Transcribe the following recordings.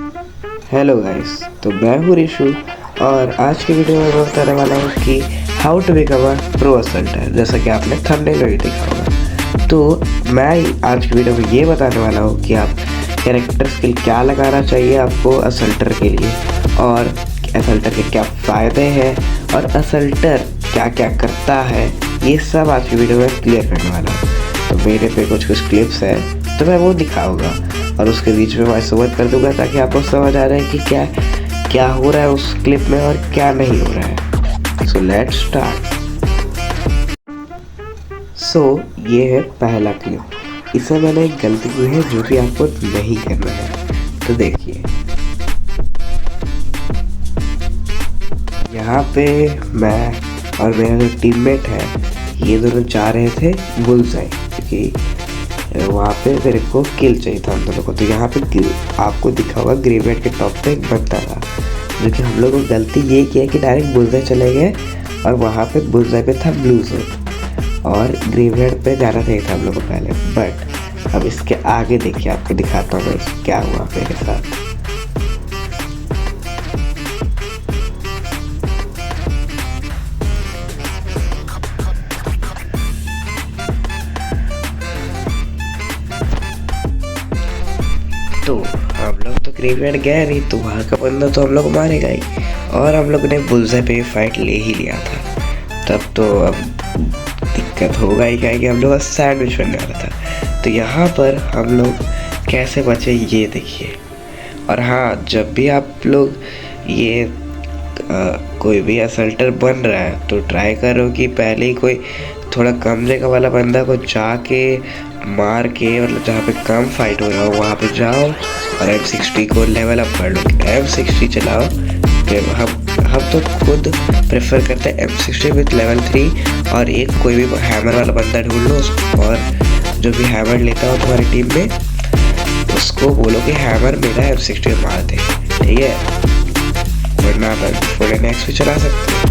Hello guys, तो मैं हूँ रिशु और आज की वीडियो में मैं बताने वाला हूँ कि how to become a pro असल्टर, जैसा कि आपने थंबनेल में भी देखा होगा। तो मैं आज की वीडियो में ये बताने वाला हूँ कि आप कैरेक्टर स्किल क्या लगाना चाहिए आपको असल्टर के लिए, और असल्टर के क्या फ़ायदे हैं, और असल्टर क्या क्या करता है, ये सब आज की वीडियो में क्लियर करने वाला हूँ। तो मेरे पे कुछ क्लिप्स हैं तो मैं वो दिखाऊंगा और उसके बीच में वॉइस ओवर कर दूंगा ताकि आपको समझ आ रहा है कि क्या क्या हो रहा है उस क्लिप में और क्या नहीं हो रहा है। So let's start. सो ये है पहला क्लिप। इसमें मैंने एक गलती की है जो कि आपको नहीं करना है। तो देखिए, यहाँ पे मैं और मेरा जो टीममेट है, ये दोनों जा रहे थे बुलसाई, क्योंकि वहाँ पे मेरे को किल चाहिए था हम दोनों को। तो यहाँ पे आपको दिखा होगा ग्रेवयार्ड के टॉप पे एक बंदा था, जो कि हम लोग को गलती ये किया कि डायरेक्ट बुलसाई चले गए और वहाँ पे बुलसाई पे था ब्लू जोन और ग्रेवयार्ड पे जाना चाहिए था हम लोग को पहले। बट अब इसके आगे देखिए, आपको दिखाता हूँ क्या हुआ मेरे साथ। तो हम लोग तो ग्रेवयार्ड गए नहीं, तो वहाँ का बंदा तो हम लोग मारेगा ही, और हम लोग ने बुलसाई पे फाइट ले ही लिया था। तब तो अब दिक्कत होगा ही, क्या कि हम लोग का सैंडविच बनने वाला था। तो यहाँ पर हम लोग कैसे बचे ये देखिए। और हाँ, जब भी आप लोग ये कोई भी असल्टर बन रहा है तो ट्राई करो कि पहले ही कोई थोड़ा कम जगह वाला बंदा को जाके मार के, मतलब जहाँ पे कम फाइट हो रहा हो वहाँ पे जाओ और M60 को लेवल अप कर लो। M60 चलाओ। फिर हम तो खुद प्रेफर करते हैं M60 विथ लेवल 3, और एक कोई भी हैमर वाला बंदा ढूंढ लो, और जो भी हैमर लेता हो तुम्हारी टीम में उसको बोलो कि हैमर मेरा M60 में मार दे, ठीक है? वरना आप फुल नेक्स्ट भी चला सकते हो।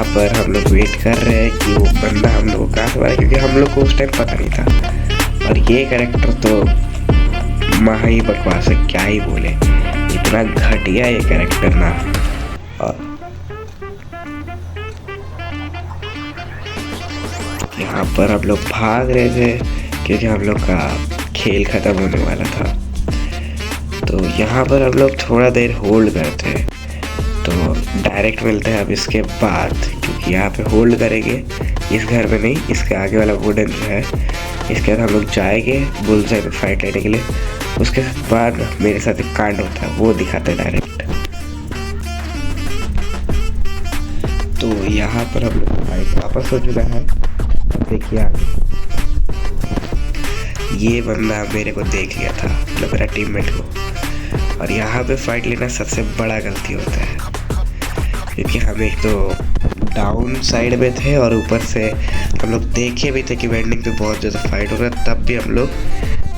पर हम लोग वेट कर रहे हैं कि वो बंदा हम लोग को कहाँ से मारे, क्योंकि हम लोग को उस टाइम पता नहीं था। और ये कैरेक्टर तो महा ही बकवास है, क्या ही बोले, इतना घटिया ये कैरेक्टर ना। और यहाँ पर हम लोग भाग रहे थे क्योंकि हम लोग का खेल खत्म होने वाला था। तो यहाँ पर हम लोग थोड़ा देर होल्ड करते हैं, तो डायरेक्ट मिलते हैं अब इसके बाद, क्योंकि यहाँ पे होल्ड करेंगे इस घर में नहीं, इसके आगे वाला वुडन जो है इसके बाद हम लोग जाएंगे बुलसाई पे फाइट लेने के लिए। उसके बाद मेरे साथ एक कांड होता है, वो दिखाते हैं डायरेक्ट। तो यहाँ पर हम लोग फाइट वापस हो चुका है। देखिए आगे, ये बंदा मेरे को देख लिया था, मतलब मेरा टीममेट को, और यहाँ पे फाइट लेना सबसे बड़ा गलती होता है, क्योंकि हम एक तो डाउन साइड में थे और ऊपर से हम लोग देखे भी थे कि वेंडिंग पे बहुत ज़्यादा फाइट हो रहा है, तब भी हम लोग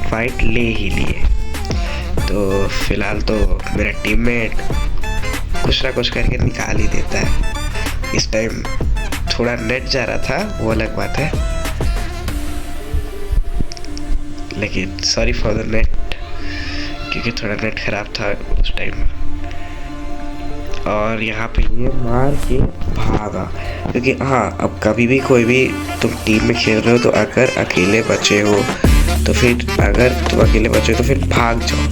फाइट ले ही लिए। तो फिलहाल तो मेरा टीममेट कुछ ना कुछ करके निकाल ही देता है। इस टाइम थोड़ा नेट जा रहा था, वो अलग बात है, लेकिन सॉरी फॉर द नेट, क्योंकि थोड़ा नेट खराब था उस टाइम। और यहाँ पे ये मार के भागा, क्योंकि हाँ, अब कभी भी कोई भी तुम टीम में खेल रहे हो तो अगर अकेले बचे हो तो फिर, अगर तुम अकेले बचे हो तो फिर भाग जाओ,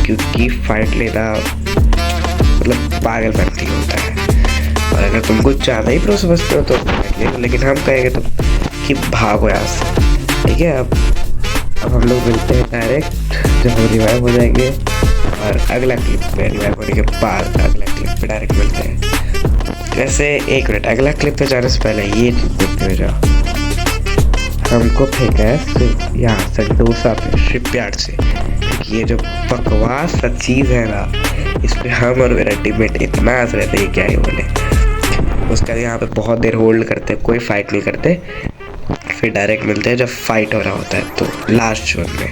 क्योंकि फाइट लेना मतलब पागलपंती होता है। और अगर तुम कुछ ज़्यादा ही प्रो समझते हो तो फाइट ले, लेकिन हम कहेंगे तो कि भागो यहाँ से, ठीक है? अब हम लोग मिलते हैं डायरेक्ट जब हम रिवाइव हो जाएंगे, और अगला क्लिप पे रिवाइव होने के बाद अगला क्लिप पे डायरेक्ट मिलते हैं। वैसे एक मिनट, अगला क्लिप पे जाने से पहले ये देखते हुए जाओ, हमको फेंका है यहाँ संडोसा पे शिपयार्ड से। ये जो बकवास सा चीज़ है ना, इस पर हम और मेरा टीममेट इतना हंस रहे थे, क्या ही बोले। उसके बाद यहाँ पे बहुत देर होल्ड करते, कोई फाइट नहीं करते, फिर डायरेक्ट मिलते हैं जब फाइट हो रहा होता है, तो लास्ट जोन में।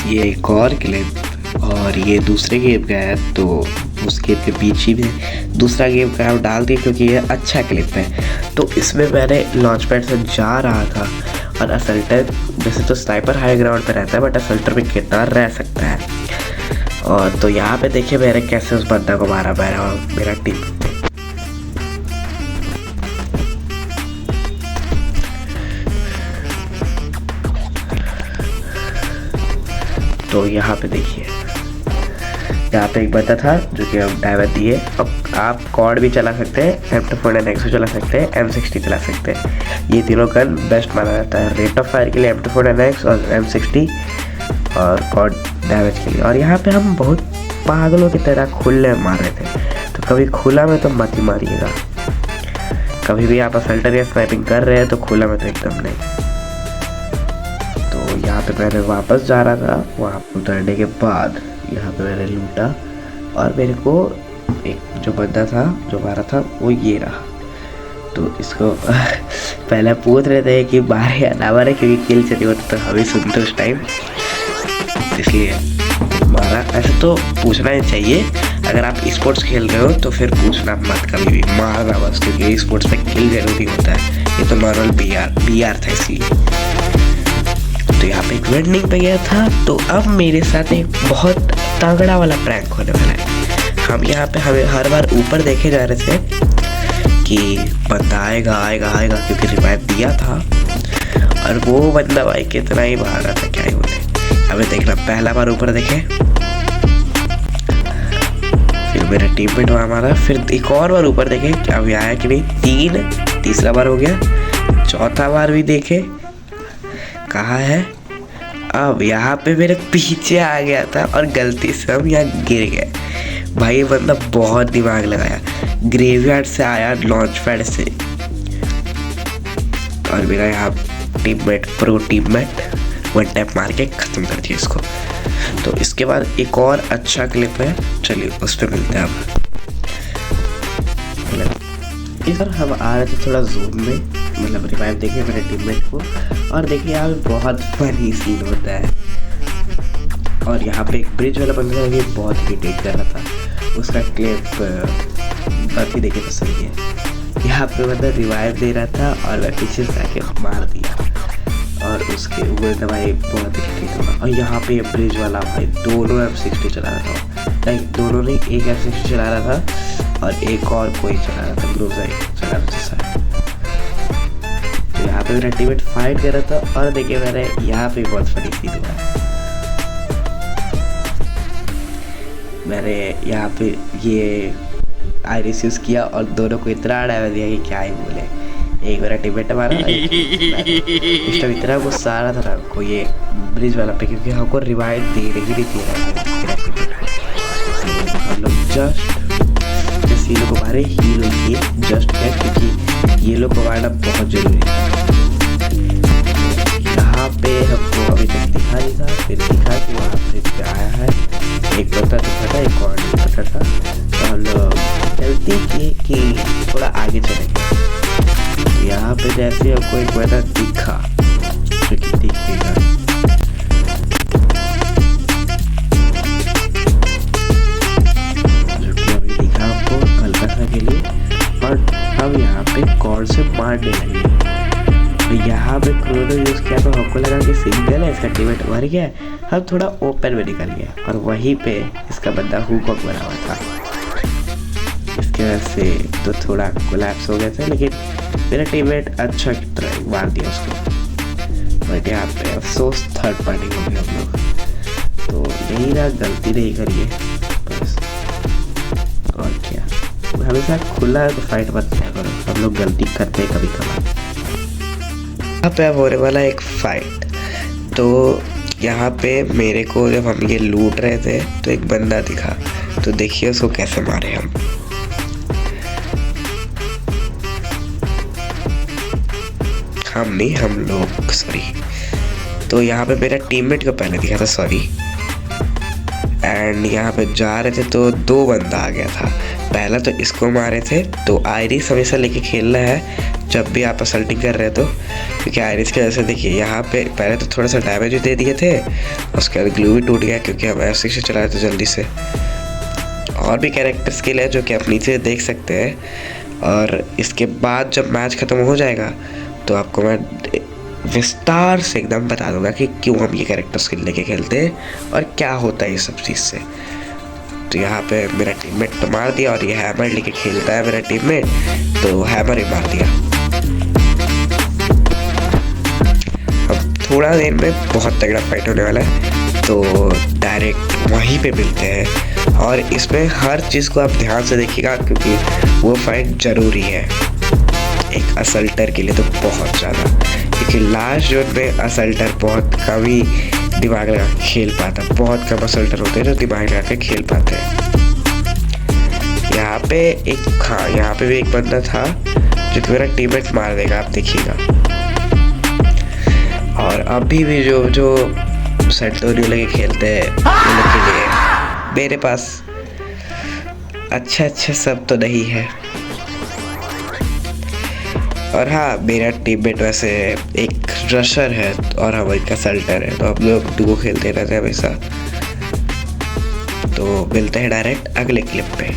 ये एक और क्लिप, और ये दूसरे गेम का है, तो उस गेम के बीच ही में दूसरा गेम का नाम डाल दिया क्योंकि ये अच्छा क्लिप है। तो इसमें मैंने लॉन्च पैड से जा रहा था और असल्टर, वैसे तो स्नाइपर हाई ग्राउंड पे रहता है बट असल्टर में कितना रह सकता है। और तो यहाँ पे देखिए मैंने कैसे उस बंदा को मारा, मेरा टीम। तो यहाँ पे देखिए, यहाँ पे एक बंदा था जो कि हम डायवर दिए। अब आप कॉर्ड भी चला सकते हैं, M24 भी चला सकते हैं, M60 चला सकते हैं। ये तीनों गन बेस्ट माना जाता है रेट ऑफ फायर के लिए, M24 और M60 और कॉर्ड डैमेज के लिए। और यहाँ पे हम बहुत पागलों की तरह खुले मार रहे थे, तो कभी खुला में तो मत ही मारिएगा। कभी भी आप असल्टर या स्नाइपिंग कर रहे हैं तो खुला में तो एकदम नहीं। तो यहाँ पे मैंने वापस जा रहा था, वहाँ उतरने के बाद यहाँ पे मैंने लूटा और मेरे को एक जो बंदा था जो मारा था वो ये रहा। तो इसको पहले पूछ रहे थे कि मारे या ना मारे, क्योंकि किल चली होती तो हमें सुनते उस टाइम, इसलिए मारा। ऐसे तो पूछना ही चाहिए, अगर आप स्पोर्ट्स खेल रहे हो तो फिर पूछना मत कभी भी, मारना बस, क्योंकि स्पोर्ट्स में किल जरूरी होता है। ये तो नॉर्मल BR था इसलिए। तो यहाँ पे एक वेंडिंग पे गया था। तो अब मेरे साथ एक बहुत तगड़ा वाला प्रैंक होने वाला है। हम यहाँ पे हमें हर बार ऊपर देखे जा रहे थे कि बंदा आएगा आएगा आएगा, क्योंकि रिवाइव दिया था। और वो बंदा भाई कितना ही भाग रहा था, क्या ही बोले। हमें देखना, पहला बार ऊपर देखे, फिर मेरा टीममेट वहाँ मारा, फिर एक और बार ऊपर देखे अभी आया कि नहीं, तीसरा बार हो गया, चौथा बार भी देखे कहाँ है। अब यहाँ पे मेरे पीछे आ गया था और गलती से हम यहाँ गिर गए। भाई ये बंदा बहुत दिमाग लगाया, ग्रेवयार्ड से आया लॉन्च पैड से, और मेरा यहाँ teammate pro teammate one tap मार के ख़त्म कर दिया इसको। तो इसके बाद एक और अच्छा क्लिप है, चलिए उस पर मिलते हैं। अब इधर हम आ रहे थे थोड़ा जूम में, मतलब रिवाइव देखे मेरे टीममेट को, और देखिए यहाँ पे बहुत फनी सीन होता है। और यहाँ पे एक ब्रिज वाला बंदा है, बहुत इरिटेट कर रहा था, उसका क्लिप बाकी देखे तो सही है। यहाँ पे बंदा रिवाइव दे रहा था और मैं पीछे से आके मार दिया, और उसके ऊपर भाई बहुत इरिटेट हुआ। और यहाँ पे ब्रिज वाला भाई दोनों M60 चला रहा था, नहीं दोनों नहीं, एक M60 चला रहा था और एक और कोई चला रहा था, ग्रोजाई चला रहा था। तो यहाँ पे मेरा टीममेट फाइट कर रहा था, और देखिए मैंने यहाँ पे बहुत फनी सीन हुआ। मैंने यहाँ पे ये आइरिस यूज़ किया और दोनों को इतना डैमेज दिया कि क्या ही बोले। एक मेरा टीममेट हमारा इस टाइम इतना गुस्सा आ रहा था ना को ये ब्रिज वाला पे, क्योंकि हमको रिवाइव दे रही नहीं थी। हम लोग जस्ट इस हीरो को मारे, हीरो किए जस्ट है, क्योंकि ये लोग को मारना बहुत जरूरी है। यहाँ पे हमको अभी तक दिखा नहीं था, फिर दिखा कि वहाँ पे आया है, एक पता दिखा था, एक और नहीं पता था। तो हम लोग गलती की कि थोड़ा आगे चलेंगे। यहाँ पे जैसे हमको एक बंदा दिखा, जो कि दिखेगा, जो कि अभी दिखा हमको हल्का सा के लिए, और हम यहाँ पे कॉर्ड से मारने लगे। तो यहाँ पे क्रोनो यूज़ किया तो हमको लगा कि सिंगल है, इसका टीममेट मर गया। हम थोड़ा ओपन में निकल गया, और वहीं पे इसका बंदा हुक बना हुआ था। इसके वजह से तो थोड़ा कोलैप्स हो गया था, लेकिन मेरा टीममेट अच्छा की तरह मार दिया उसको। बट यहाँ पे अफसोस थर्ड पार्टी हो गया हम लोग। तो यही ना, गलती नहीं करिए बस, और क्या, हमेशा खुला है तो फाइट मत किया करो, हम लोग गलती करते हैं कभी कभार। यहाँ पे अब होने वाला एक फाइट। तो यहाँ पे मेरे को जब हम ये लूट रहे थे तो एक बंदा दिखा, तो देखिए उसको कैसे मारे हम। नहीं, हम लोग, सॉरी। तो यहाँ पे मेरा टीममेट को पहले दिखा था, सॉरी, एंड यहाँ पे जा रहे थे तो दो बंदा आ गया था। पहला तो इसको मारे थे। तो आयरिस हमेशा लेके खेलना है जब भी आप असल्टिंग कर रहे हो, तो क्योंकि आयरिस के वजह से देखिए यहाँ पे पहले तो थोड़ा सा डैमेज भी दे दिए थे, उसके बाद ग्लू भी टूट गया क्योंकि हम F6 से चला रहे थे जल्दी से। और भी कैरेक्टर स्किल है जो कि आप नीचे देख सकते हैं। और इसके बाद जब मैच ख़त्म हो जाएगा तो आपको मैं विस्तार से एकदम बता दूंगा कि क्यों हम ये कैरेक्टर स्किल लेके खेलते हैं और क्या होता है ये सब चीज़ से। तो यहाँ पे मेरा टीममेट तो मार दिया और ये हैमर लेके खेलता है मेरा टीममेट, तो हैमर ही मार दिया। अब थोड़ा देर में बहुत तगड़ा फाइट होने वाला है, तो डायरेक्ट वहीं पे मिलते हैं। और इसमें हर चीज़ को आप ध्यान से देखिएगा क्योंकि वो फाइट ज़रूरी है एक असल्टर के लिए, तो बहुत ज़्यादा, क्योंकि लास्ट जोन में असल्टर बहुत कम ही दिमाग लगा के खेल पाता। बहुत कम असल्टर होते हैं जो दिमाग लगा के खेल पाते हैं। यहाँ पे यहाँ पे भी एक बंदा था जो कि मेरा टीममेट मार देगा, आप देखिएगा। और अभी भी जो सेंटोरियो लेके खेलते हैं उन लोग के लिए मेरे पास अच्छा सब तो नहीं है। और हाँ, मेरा टीममेट वैसे एक रशर है और हम एक असल्टर है, तो हम लोग डुओ खेलते रहते हैं हमेशा। तो मिलते हैं डायरेक्ट अगले क्लिप पे।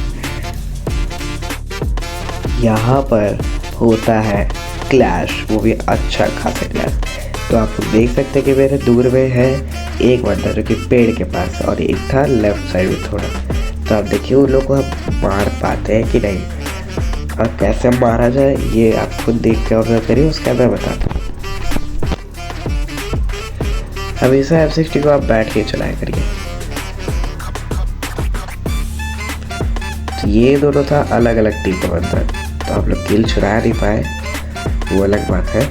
यहाँ पर होता है क्लैश, वो भी अच्छा खासा क्लैश। तो आप देख सकते हैं कि मेरे दूर में है एक बंदा जो कि पेड़ के पास, और एक था लेफ्ट साइड में थोड़ा। तो आप देखिए उन लोग को हम मार पाते हैं कि नहीं, और कैसे मारा जाए ये आप खुद देख के ऑब्जर्व करिए, उसके बाद मैं बताता हूँ। हमेशा F60 को आप बैठ के चलाया करिए। तो ये दोनों था अलग अलग टीम का बंदा, तो आप लोग किल चुरा नहीं पाए, वो अलग बात है।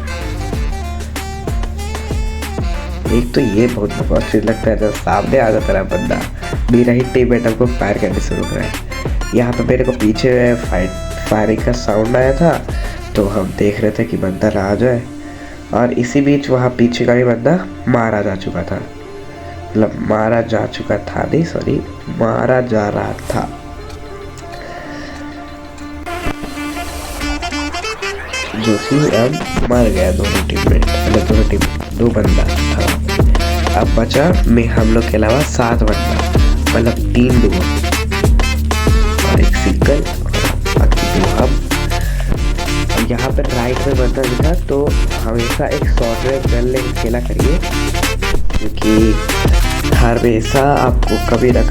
एक तो ये बहुत चीज लगता है जब सामने आ जाता है बंदा, मेरा ही टीममेट हमको फायर करने से रुक रहा है। यहाँ पे मेरे को पीछे फायरिंग का साउंड आया था, तो हम देख रहे थे कि बंदा ना आ जाए, और इसी बीच वहाँ पीछे का भी बंदा मारा जा चुका था, मतलब मारा जा रहा था। जो कि अब मर गया दोनों टीममेट, मतलब दो बंदा था। अब बचा में हम लोग के अलावा 7 बंदा, मतलब 3 डुओ और एक सिंगल और बाकी 2 हम। यहाँ पर राइट में बंदा दिखा, तो हमेशा एक शॉर्टवेयर गन लेके खेला करिए, क्योंकि हमेशा आपको कभी ना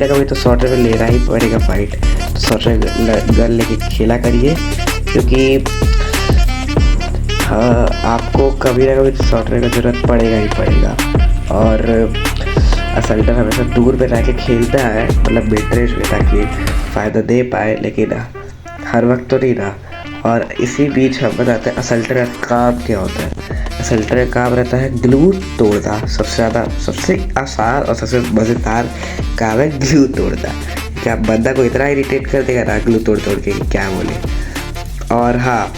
कभी तो शॉर्टवेयर लेना ही पड़ेगा फाइट। तो शॉर्टवेयर गन लेके खेला करिए, क्योंकि हाँ, आपको कभी ना कभी सॉफ्टवेयर का ज़रूरत पड़ेगा ही पड़ेगा। और असल्टर हमेशा दूर पे रह के खेलता है, मतलब मिड रेंज में, ताकि फ़ायदा दे पाए, लेकिन हर वक्त तो नहीं ना। और इसी बीच हम बताते हैं असल्टर का काम क्या होता है। असल्टर का काम रहता है ग्लू तोड़ना, सबसे आसान और सबसे मज़ेदार काम है ग्लू तोड़ना। क्या बंदा को इतना इरिटेट कर देगा ना ग्लू तोड़ के क्या बोले। और हाँ,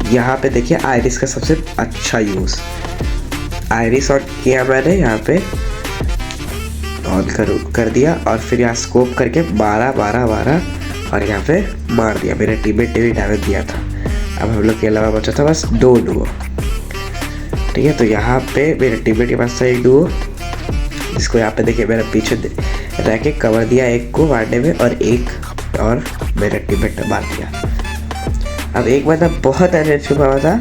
यहाँ पे देखिए आयरिस का सबसे अच्छा यूज़, आयरिस ऑन किया मैंने, यहाँ पे ऑन कर दिया, और फिर यहाँ स्कोप करके 12 और यहाँ पे मार दिया। मेरे टीममेट ने भी डैमेज दिया था। अब हम लोग के अलावा बचा था बस 2 डुओ, ठीक है। तो यहाँ पे मेरे टीममेट के पास था एक डुओ, जिसको यहाँ पे देखिए मेरे पीछे रह के कवर दिया एक को मारने में, और मेरे टीममेट ने मार दिया। अब एक बंदा बहुत अंदर छुपा हुआ था,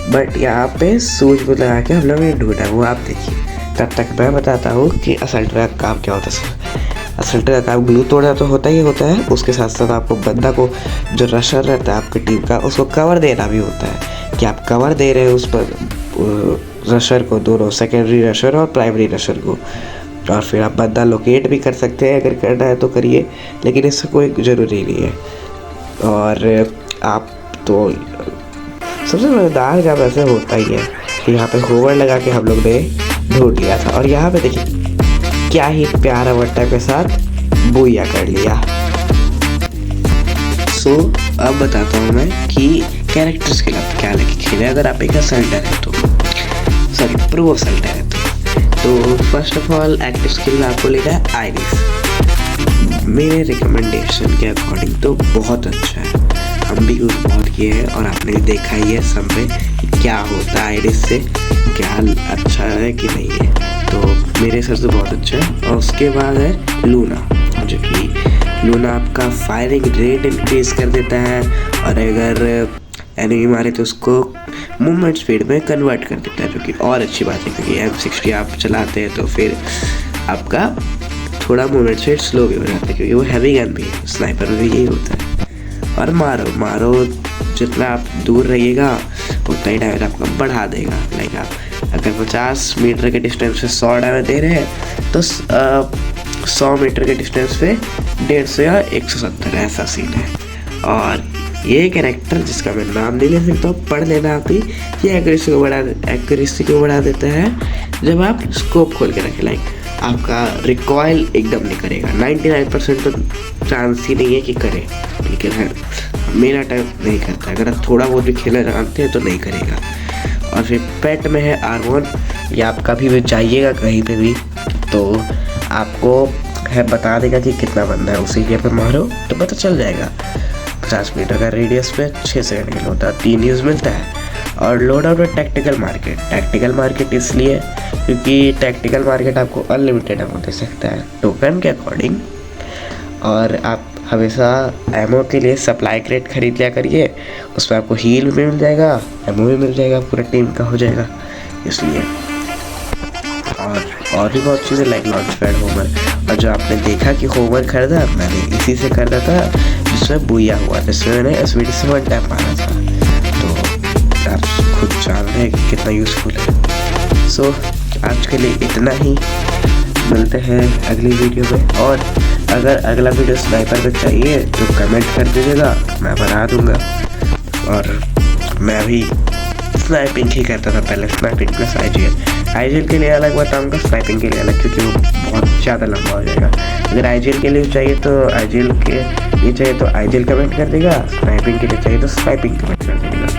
बट यहाँ पे सूझ को लगा के हम लोग ने ढूंढा, वो आप देखिए। तब तक मैं बताता हूँ कि असल्टर का काम क्या होता है। असल्टर का काम ग्लू तोड़ना तो होता ही होता है, उसके साथ साथ आपको बंदा को, जो रशर रहता है आपकी टीम का, उसको कवर देना भी होता है, कि आप कवर दे रहे हैं उस पर रशर को, दोनों सेकेंडरी रशर और प्राइमरी रशर को। और फिर आप बंदा लोकेट भी कर सकते हैं, अगर करना है तो करिए, लेकिन इससे कोई ज़रूरी नहीं है। और आप तो सबसे मज़ेदार काम ऐसे होता ही है कि यहाँ पे होवर लगा के हम लोग ने ढूंढ लिया था, और यहाँ पे देखिए क्या ही प्यारा वट्टा के साथ बुया कर लिया। सो अब बताता हूँ मैं कि कैरेक्टर स्किल आप क्या लेके खेले अगर आप एक असल्टर है तो, सॉरी प्रो असल्टर है तो first of all active skill में आपको लेना है आयरिस। मेरे रिकमेंडेशन के अकॉर्डिंग तो बहुत अच्छा है, हम भी यूज़ बहुत किए हैं और आपने भी देखा ही है सब में क्या होता है आयरिस से, क्या अच्छा है कि नहीं है। तो मेरे हिसाब से बहुत अच्छा है। और उसके बाद है लूना, जो कि लूना आपका फायरिंग रेट इंक्रीज कर देता है, और अगर एनिमी मारे तो उसको मूवमेंट स्पीड में कन्वर्ट कर देता है, जो कि और अच्छी बात है क्योंकि M60 आप चलाते हैं तो फिर आपका थोड़ा मूवमेंट स्पीड स्लो भी हो जाता है, क्योंकि वो हैवी गन भी है। स्नाइपर में भी यही होता है। और मारो जितना आप दूर रहिएगा उतना ही डैमेज आपका बढ़ा देगा। लाइक आप अगर 50 मीटर के डिस्टेंस पे 100 डैमेज दे रहे हैं तो 100 मीटर के डिस्टेंस पे 150 या 170 ऐसा सीन है। और ये कैरेक्टर जिसका मैं नाम नहीं ले सकता हूँ, पढ़ लेना आप ही, ये एक्यूरेसी को बढ़ा देता है जब आप स्कोप खोल के रखें। लाइक आपका रिकॉयल एकदम नहीं करेगा, 99% तो चांस ही नहीं है कि करे, लेकिन है मेरा टाइप नहीं करता। अगर आप थोड़ा बहुत भी खेलना जानते हैं तो नहीं करेगा। और फिर पेट में है R1, ये आप कभी भी जाइएगा कहीं पे भी तो आपको है बता देगा कि कितना बंदा है, उसी के पे मारो तो पता चल जाएगा। 50 मीटर का रेडियस पे 6 सेकंड के लिए होता है, 3 यूज़ मिलता है। और लोड आउट है टैक्टिकल मार्केट इसलिए क्योंकि टैक्टिकल मार्केट आपको अनलिमिटेड अमाउंट दे सकता है टोकन के अकॉर्डिंग। और आप हमेशा एमओ के लिए सप्लाई क्रेट खरीद लिया करिए, उसमें आपको हील भी मिल जाएगा, एमओ भी मिल जाएगा, पूरा टीम का हो जाएगा इसलिए। और भी बहुत चीज़ें लाइक लॉन्च पैड होमर, और जो आपने देखा कि होमर खरीदा मैंने इसी से खरीदा था जिसमें बुया हुआ था, जिसमें मैंने SVD से 1 टैप मारा था। तो आप खुद जान रहे हैं कि कितना यूज़फुल है। सो आज के लिए इतना ही, मिलते हैं अगली वीडियो में। और अगर अगला वीडियो स्नाइपर पे चाहिए तो कमेंट कर दीजिएगा, मैं बना दूंगा। और मैं भी स्नाइपिंग ही करता था पहले, स्नाइपिंग प्लस आईजीएल के लिए अलग बताऊंगा, स्नाइपिंग के लिए अलग, क्योंकि वो बहुत ज़्यादा लंबा हो जाएगा। अगर आईजीएल के लिए चाहिए तो आईजीएल कमेंट कर देगा, स्नाइपिंग के लिए चाहिए तो स्नाइपिंग कमेंट कर देगा।